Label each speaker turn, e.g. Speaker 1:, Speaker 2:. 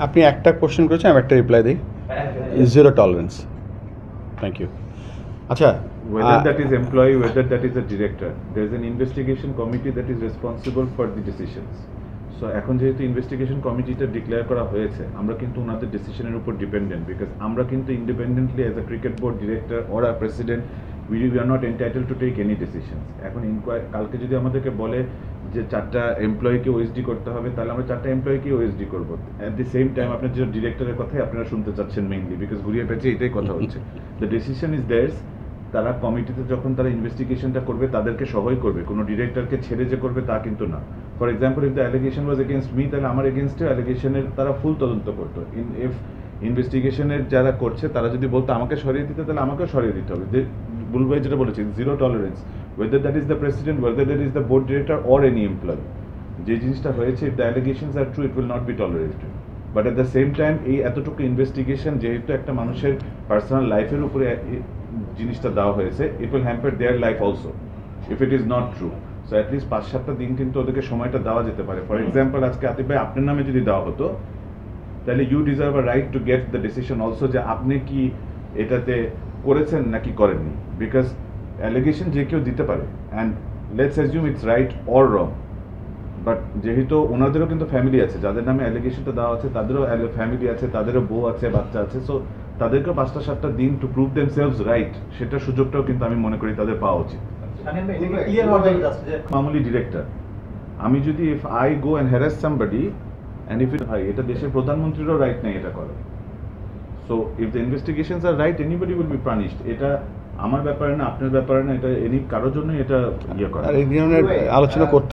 Speaker 1: আপনি একটা কোশ্চেন করেছেন, আমি একটা রিপ্লাই দিই। Zero tolerance. Thank you. আচ্ছা,
Speaker 2: Whether that is employee, whether that is a director, there is an investigation committee that is responsible for the decisions. So এখন যেহেতু ইনভেস্টিগেশন কমিটিটা ডিক্লেয়ার করা হয়েছে, আমরা কিন্তু ওনাদের ডিসিশনের উপর ডিপেন্ডেন্ট, বিকজ আমরা কিন্তু independently as a cricket board director or a president we are not entitle to take any decisions. এখন কালকে যদি আমাদেরকে বলে যে 4টা এমপ্লয়িকে ওএসডি করতে হবে, তাহলে আমরা 4টা এমপ্লয়িকে ওএসডি করবো। অ্যাট দি সেম টাইম আপনার যে ডিরেক্টরের কথাই আপনারা শুনতে চাচ্ছেন মেইনলি, বিকজ ঘুরিয়ে পেঁচে এটাই কথা হচ্ছে। The decision is there's. তারা কমিটিতে যখন তারা ইনভেস্টিগেশনটা করবে তাদেরকে সবাই করবে, কোনো ডিরেক্টরকে ছেড়ে যে করবে তা কিন্তু না। For example, if the allegation was against me, তাহলে আমার এগেনস্টে অ্যালিগেশনের তারা ফুল তদন্ত করতো। ইফ ইনভেস্টিগেশনের যারা করছে তারা যদি বলতো আমাকে সরিয়ে দিতে, তাহলে আমাকেও সরিয়ে দিতে হবে। বুলু ভাই যেটা বলেছে, zero tolerance, whether that is the president, whether that is the board director or any employee. যে জিনিসটা হয়েছে, if the allegations are true, it will not be tolerated. But at the same time এই এতটুকু investigation যেহেতু একটা মানুষের personal লাইফের উপরে জিনিসটা দেওয়া হয়েছে, it will hamper their life also if it is not true. So at least 5-7টা দিন কিন্তু ওদেরকে সময়টা দেওয়া যেতে পারে। ফর এক্সাম্পল, আজকে আতিফ ভাই আপনার নামে যদি দেওয়া হতো, তাহলে you deserve a right to get the decision also, যে আপনি কি এটাতে করেছেন নাকি করেননি। বিকজ অ্যালিগেশন যে কেউ দিতে পারে, and let's assume it's right or wrong, but যেহেতু ওনাদেরও কিন্তু ফ্যামিলি আছে, যাদের নামে অ্যালিগেশনটা দেওয়া আছে তাদেরও ফ্যামিলি আছে, তাদেরও বউ আছে, বাচ্চা আছে। সো তাদেরকেও 5-7টা দিন টু প্রুভ দেমসেলভস রাইট, সেটার সুযোগটাও কিন্তু আমি মনে করি তাদের পাওয়া উচিত। মামুলি ডিরেক্টর, আমি যদি if I go and harass somebody and if it ভাই, এটা দেশের প্রধানমন্ত্রীরও রাইট নেই এটা করে। So if the investigations are right, anybody will be punished. এটা আমার ব্যাপারে না, আপনার ব্যাপারে না, এটা কারোর জন্য এটা ইয়ে করে।
Speaker 1: আর এই ধরনের আলোচনা করতে